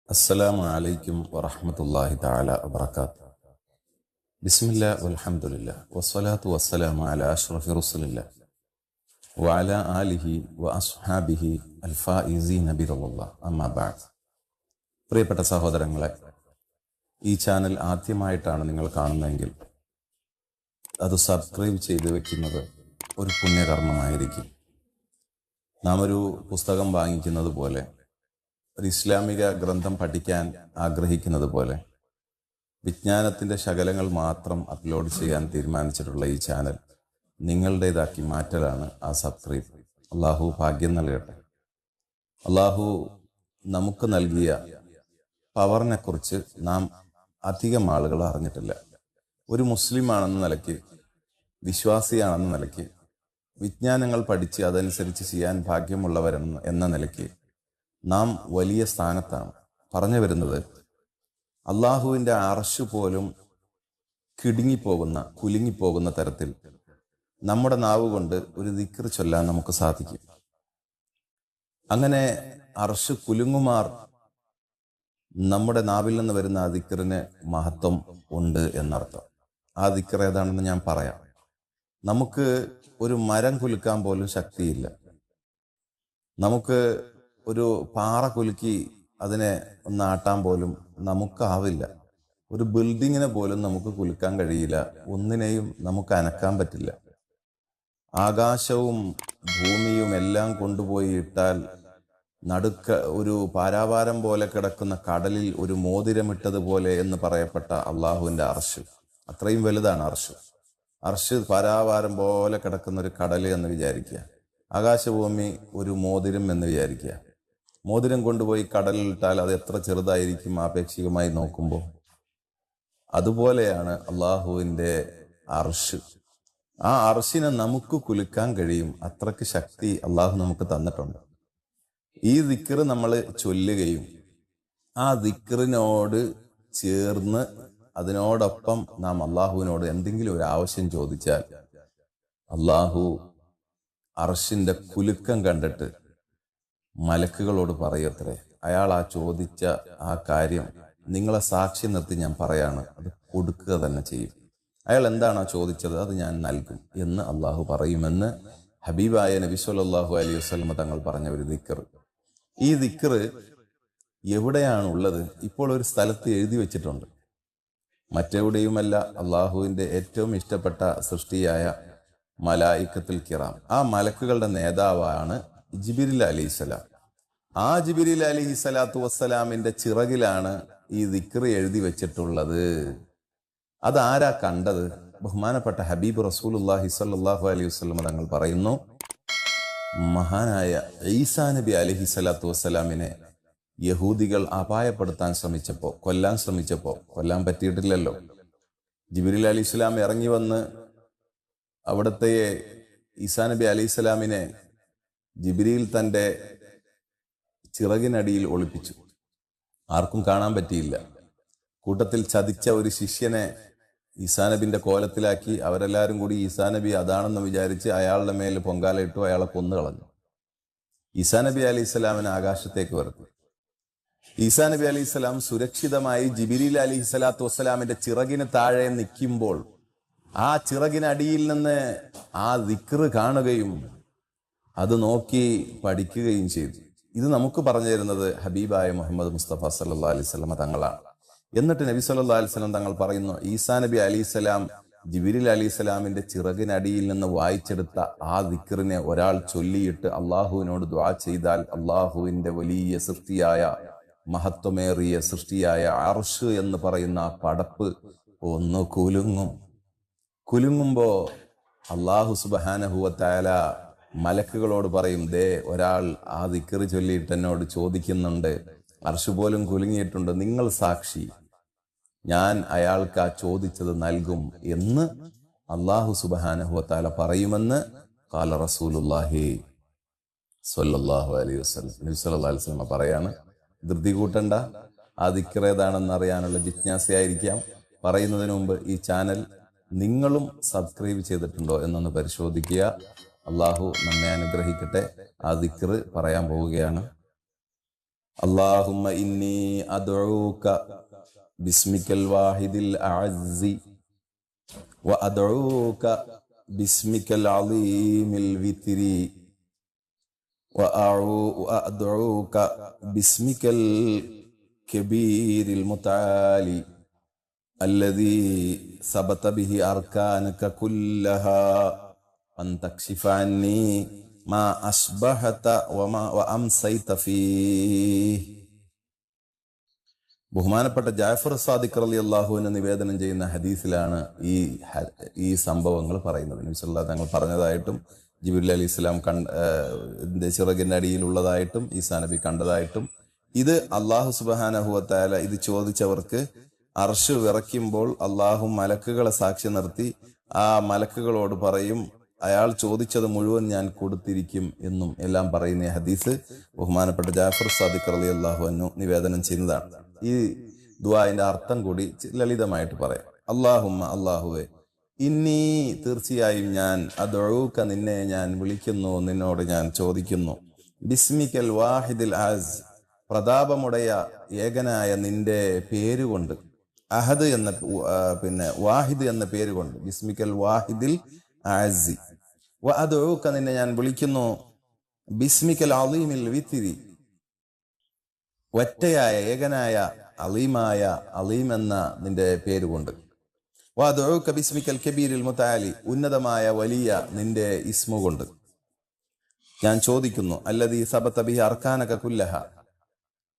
السلام عليكم ورحمة الله تعالى وبركاته. بسم الله والحمد لله والصلاة والسلام على أشرف رسل الله وعلى آله وأصحابه الفائزين برضا الله أما بعد. പ്രിയപ്പെട്ട സഹോദരങ്ങളെ, ഈ ചാനൽ ആദ്യമായിട്ടാണ് നിങ്ങൾ കാണുന്നതെങ്കിൽ അത് സബ്സ്ക്രൈബ് ചെയ്ത് വെക്കുന്നത് ഒരു പുണ്യകർമ്മമായിരിക്കും. നാം ഒരു പുസ്തകം വാങ്ങിക്കുന്നത് പോലെ, ഒരു ഇസ്ലാമിക ഗ്രന്ഥം പഠിക്കാൻ ആഗ്രഹിക്കുന്നത് പോലെ, വിജ്ഞാനത്തിൻ്റെ ശകലങ്ങൾ മാത്രം അപ്ലോഡ് ചെയ്യാൻ തീരുമാനിച്ചിട്ടുള്ള ഈ ചാനൽ നിങ്ങളുടേതാക്കി മാറ്റലാണ് ആ സബ്സ്ക്രൈബ്. അള്ളാഹു ഭാഗ്യം നൽകട്ടെ. അള്ളാഹു നമുക്ക് നൽകിയ പവറിനെ കുറിച്ച് നാം അധികം ആളുകൾ അറിഞ്ഞിട്ടില്ല. ഒരു മുസ്ലിമാണെന്ന നിലയ്ക്ക്, വിശ്വാസിയാണെന്ന നിലയ്ക്ക്, വിജ്ഞാനങ്ങൾ പഠിച്ച് അതനുസരിച്ച് ചെയ്യാൻ ഭാഗ്യമുള്ളവരെന്ന നിലയ്ക്ക് നാം വലിയ സ്ഥാനത്താണ്. പറഞ്ഞു വരുന്നത്, അള്ളാഹുവിൻ്റെ അർശ് പോലും കുലുങ്ങിപ്പോകുന്ന തരത്തിൽ നമ്മുടെ നാവ് കൊണ്ട് ഒരു ദിക്ർ ചൊല്ലാൻ നമുക്ക് സാധിക്കും. അങ്ങനെ അർശ് കുലുങ്ങുമാർ നമ്മുടെ നാവിൽ നിന്ന് വരുന്ന ആ ദിക്റിന് മഹത്വം ഉണ്ട് എന്നർത്ഥം. ആ ദിക്ർ ഏതാണെന്ന് ഞാൻ പറയാം. നമുക്ക് ഒരു മരം കുലുക്കാൻ പോലും ശക്തിയില്ല. നമുക്ക് ഒരു പാറ കുലുക്കി അതിനെ ഒന്നാട്ടാൻ പോലും നമുക്കാവില്ല. ഒരു ബിൽഡിങ്ങിനെ പോലും നമുക്ക് കുലുക്കാൻ കഴിയില്ല. ഒന്നിനെയും നമുക്ക് അനക്കാൻ പറ്റില്ല. ആകാശവും ഭൂമിയും എല്ലാം കൊണ്ടുപോയി ഇട്ടാൽ ഒരു പാരാവാരം പോലെ കിടക്കുന്ന കടലിൽ ഒരു മോതിരമിട്ടതുപോലെ എന്ന് പറയപ്പെട്ട അള്ളാഹുവിൻ്റെ അർശ് അത്രയും വലുതാണ്. അർശ് പാരാവാരം പോലെ കിടക്കുന്ന ഒരു കടൽ എന്ന് വിചാരിക്കുക. ആകാശഭൂമി ഒരു മോതിരം എന്ന് വിചാരിക്കുക. മോതിരം കൊണ്ടുപോയി കടലിൽ ഇട്ടാൽ അത് എത്ര ചെറുതായിരിക്കും ആപേക്ഷികമായി നോക്കുമ്പോൾ. അതുപോലെയാണ് അള്ളാഹുവിൻ്റെ അർശ്. ആ അർശിനെ നമുക്ക് കുലുക്കാൻ കഴിയും. അത്രയ്ക്ക് ശക്തി അള്ളാഹു നമുക്ക് തന്നിട്ടുണ്ട്. ഈ ദിക്ർ നമ്മൾ ചൊല്ലുകയും ആ ദിക്റിനോട് ചേർന്ന് അതിനോടൊപ്പം നാം അള്ളാഹുവിനോട് എന്തെങ്കിലും ഒരു ആവശ്യം ചോദിച്ചാൽ അള്ളാഹു അർശിന്റെ കുലുക്കം കണ്ടിട്ട് മലക്കുകളോട് പറയത്രേ, അയാൾ ആ ചോദിച്ച ആ കാര്യം നിങ്ങളെ സാക്ഷി നിർത്തി ഞാൻ പറയാണ്, അത് കൊടുക്കുക തന്നെ ചെയ്യും. അയാൾ എന്താണോ ചോദിച്ചത് അത് ഞാൻ നൽകും എന്ന് അള്ളാഹു പറയുമെന്ന് ഹബീബായ നബി സല്ലല്ലാഹു അലൈഹി വസല്ലം തങ്ങൾ പറഞ്ഞ ഒരു ദിക്ർ. ഈ ദിക്ർ എവിടെയാണുള്ളത്? ഇപ്പോൾ ഒരു സ്ഥലത്ത് എഴുതി വെച്ചിട്ടുണ്ട്. മറ്റെവിടെയുമല്ല, അള്ളാഹുവിൻ്റെ ഏറ്റവും ഇഷ്ടപ്പെട്ട സൃഷ്ടിയായ മലായിക്കത്തുൽ കിറാം, ആ മലക്കുകളുടെ നേതാവാണ് ജിബ്രീൽ അലൈഹിസ്സലാം. ആ ജിബ്രീൽ അലൈഹിസ്സലാത്തു വസ്സലാമിന്റെ ചിറകിലാണ് ഈ ദിക്ർ എഴുതി വെച്ചിട്ടുള്ളത്. അതാരാ കണ്ടത്? ബഹുമാനപ്പെട്ട ഹബീബ് റസൂലുള്ളാഹി സ്വല്ലല്ലാഹു അലൈഹി വസല്ലം തങ്ങൾ പറയുന്നു, മഹാനായ ഈസാ നബി അലൈഹിസ്സലാത്തു വസ്സലാമിനെ യഹൂദികൾ അപായപ്പെടുത്താൻ ശ്രമിച്ചപ്പോൾ, കൊല്ലാൻ പറ്റിയിട്ടില്ലല്ലോ. ജിബ്രീൽ അലൈഹിസ്സലാം ഇറങ്ങി വന്ന് അവിടുത്തെ ഈസാ നബി അലൈഹിസ്സലാമിനെ ജിബ്രീൽ തൻ്റെ ചിറകിനടിയിൽ ഒളിപ്പിച്ചു. ആർക്കും കാണാൻ പറ്റിയില്ല. കൂട്ടത്തിൽ ചതിച്ച ഒരു ശിഷ്യനെ ഈസാ നബിന്റെ കോലത്തിലാക്കി അവരെല്ലാവരും കൂടി ഈസാ നബി അതാണെന്ന് വിചാരിച്ച് അയാളുടെ മേൽ പൊങ്കാലയിട്ടു. അയാളെ കൊന്നു കളഞ്ഞു. ഈസാ നബി അലൈഹി സ്വലാമിനെ ആകാശത്തേക്ക് വരുത്തി. ഈസാ നബി അലൈഹി സ്വലാം സുരക്ഷിതമായി ജിബ്രീൽ അലൈഹി സ്വലാത്തു വസ്സലാമിന്റെ ചിറകിന് താഴെ നിൽക്കുമ്പോൾ ആ ചിറകിനടിയിൽ നിന്ന് ആ ദിക്ർ കാണുകയും അത് നോക്കി പഠിക്കുകയും ചെയ്തു. ഇത് നമുക്ക് പറഞ്ഞു തരുന്നത് ഹബീബായ മുഹമ്മദ് മുസ്തഫ സല്ലല്ലാഹു അലൈഹി വസല്ലം തങ്ങളാണ്. എന്നിട്ട് നബി സല്ലല്ലാഹു അലൈഹി വസല്ലം തങ്ങൾ പറയുന്നു, ഈസാ നബി അലൈഹിസ്സലാം ജിബ്രീൽ അലൈഹിസ്സലാമിന്റെ ചിറകിനടിയിൽ നിന്ന് വായിച്ചെടുത്ത ആ ദിക്റിനെ ഒരാൾ ചൊല്ലിയിട്ട് അള്ളാഹുവിനോട് ദുആ ചെയ്താൽ അള്ളാഹുവിന്റെ വലിയ സൃഷ്ടിയായ, മഹത്വമേറിയ സൃഷ്ടിയായ അർശ് എന്ന് പറയുന്ന ആ പടപ്പ് ഒന്ന് കുലുങ്ങുമ്പോ അള്ളാഹു സുബ്ഹാനഹു വ തആല മലക്കുകളോട് പറയും, ദേ ഒരാൾ ആ ദിക്ർ ചൊല്ലിയിട്ട് എന്നോട് ചോദിക്കുന്നുണ്ട്, അർശ് പോലും കുലുങ്ങിയിട്ടുണ്ട്, നിങ്ങൾ സാക്ഷി, ഞാൻ അയാൾക്ക് ആ ചോദിച്ചത് നൽകും എന്ന് അള്ളാഹു സുബ്ഹാനഹു വ തആല പറയുമെന്ന് ഖാല റസൂലുള്ളാഹി സ്വല്ലല്ലാഹു അലൈഹി വസല്ലം. നബി സല്ലല്ലാഹു അലൈഹി വസല്ലം പറയാണ്, ധൃതി കൂട്ടണ്ട, ആ ദിക്ർ ഏതാണെന്ന് അറിയാനുള്ള ജിജ്ഞാസയായിരിക്കാം. പറയുന്നതിന് മുമ്പ് ഈ ചാനൽ നിങ്ങളും സബ്സ്ക്രൈബ് ചെയ്തിട്ടുണ്ടോ എന്നൊന്ന് പരിശോധിക്കുക. അള്ളാഹു നമ്മെ അനുഗ്രഹിക്കട്ടെ. ആ ദിക്ർ പറയാൻ പോവുകയാണ്. اللهم إني أدعوك باسمك الواحد الأعز وأدعوك باسمك العظيم الوتر وأدعوك باسمك الكبير المتعالي الذي ثبت به أركانك كلها أن تكشف عني ما أصبحت وأمسيت فيه. ബഹുമാനപ്പെട്ട ജാഫർ സാദിഖ് റളിയല്ലാഹു അൻഹു നിവേദനം ചെയ്യുന്ന ഹദീസിലാണ് ഈ സംഭവങ്ങൾ പറയുന്നത്. നബി സല്ലല്ലാഹു അലൈഹി തങ്ങൾ പറഞ്ഞതായിട്ടും ജിബ്രീൽ അലൈഹിസ്സലാം ചിറകിന്റെ അടിയിലുള്ളതായിട്ടും ഈസാ നബി കണ്ടതായിട്ടും ഇത് അല്ലാഹു സുബ്ഹാനഹു വ തആല ഇത് ചോദിച്ചവർക്ക് അർശ് വിറയ്ക്കുമ്പോൾ അല്ലാഹു മലക്കുകളെ സാക്ഷി നിർത്തി ആ മലക്കുകളോട് പറയും, അയാൾ ചോദിച്ചത് മുഴുവൻ ഞാൻ കൊടുത്തിരിക്കും എന്നും എല്ലാം പറയുന്ന ഹദീസ് ബഹുമാനപ്പെട്ട ജാഫർ സാദിഖ് റളിയല്ലാഹു അൻഹു നിവേദനം ചെയ്യുന്നതാണ്. ഈ ദുആന്റെ അർത്ഥം കൂടി ലളിതമായിട്ട് പറയാം. അല്ലാഹുമ്മ, അല്ലാഹുവേ, ഇന്നി, തീർച്ചയായും ഞാൻ, അദ്ഉക, നിന്നെ ഞാൻ വിളിക്കുന്നു, നിന്നോട് ഞാൻ ചോദിക്കുന്നു, ബിസ്മിക്കൽ വാഹിദിൽ ആസ്, പ്രതാപമുടയ ഏകനായ നിന്റെ പേരുകൊണ്ട്, അഹദ് എന്ന വാഹിദ് എന്ന പേരുകൊണ്ട്, ബിസ്മിക്കൽ വാഹിദിൽ ആസി, വ അദ്ഉക, നിന്നെ ഞാൻ വിളിക്കുന്നു, ബിസ്മിക്കൽ അളീമിൽ വിത്തിരി, ഒറ്റയായ ഏകനായ അലീമായ, അലീം എന്ന നിന്റെ പേരുകൊണ്ട്, വ അദ്ഉക ബിസ്മിക്കൽ കബീരിൽ മുതആലി, ഉന്നതമായ വലിയ നിന്റെ ഇസ്മു കൊണ്ട് ഞാൻ ചോദിക്കുന്നു, അല്ലദീ സബത ബിഹി അർക്കാനക കുല്ലഹ,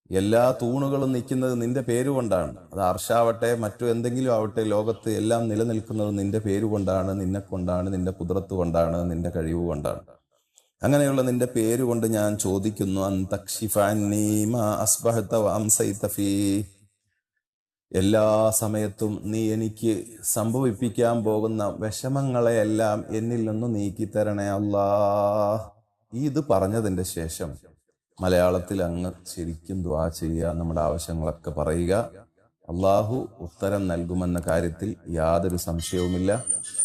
എല്ലാ തൂണുകളും നിൽക്കുന്നത് നിന്റെ പേരുകൊണ്ടാണ്. അത് അർഷാവട്ടെ മറ്റു എന്തെങ്കിലും ആവട്ടെ, ലോകത്ത് എല്ലാം നിലനിൽക്കുന്നത് നിന്റെ പേരുകൊണ്ടാണ്, നിന്നെ കൊണ്ടാണ്, നിന്റെ കുദ്റത്ത് കൊണ്ടാണ്, നിന്റെ കഴിവ് കൊണ്ടാണ്. അങ്ങനെയുള്ള നിന്റെ പേരുകൊണ്ട് ഞാൻ ചോദിക്കുന്നു, അൻ തക്ഷിഫ അന്നീ മാ അസ്ബഹത വ അംസൈത ഫീ, എല്ലാ സമയത്തും നീ എനിക്ക് സംഭവിപ്പിക്കാൻ പോകുന്ന വിഷമങ്ങളെയെല്ലാം എന്നിൽ നിന്ന് നീക്കിത്തരണേ അല്ലാ. ഇത് പറഞ്ഞതിന്റെ ശേഷം മലയാളത്തിൽ അങ്ങ് ശരിക്കും ദുആ ചെയ്യുക, നമ്മുടെ ആവശ്യങ്ങളൊക്കെ പറയുക. അള്ളാഹു ഉത്തരം നൽകുമെന്ന കാര്യത്തിൽ യാതൊരു സംശയവുമില്ല.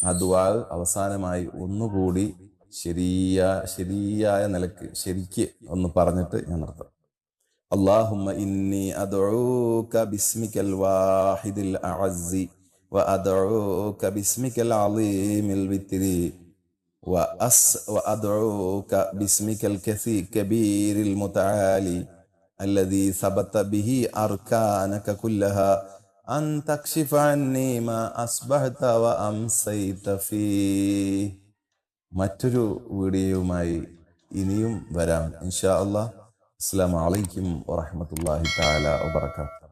ആ ദുആ അവസാനമായി ഒന്നുകൂടി ശരിയായ നിലക്ക് ശരിക്ക് ഒന്ന് പറഞ്ഞിട്ട് ഞാൻ നിർത്താം. അല്ലാഹുമ്മ ഇന്നി അദ്ഉക ബിസ്മിക്കൽ വാഹിദിൽ അഅസ്സി വ അദ്ഉക ബിസ്മിക്കൽ അളീമിൽ വിത്രി وأدعوك باسمك الكبير المتعالي الذي ثبت به أركانك كلها أن تكشف عني ما أصبحت وأمسيت فيه. മറ്റൊരു വീഡിയോയുമായി ഇനിയും വരാം ഇൻഷാ അല്ലാഹ്. അസ്സലാമു അലൈക്കും വറഹ്മത്തുള്ളാഹി തആല വബറകാതുഹു.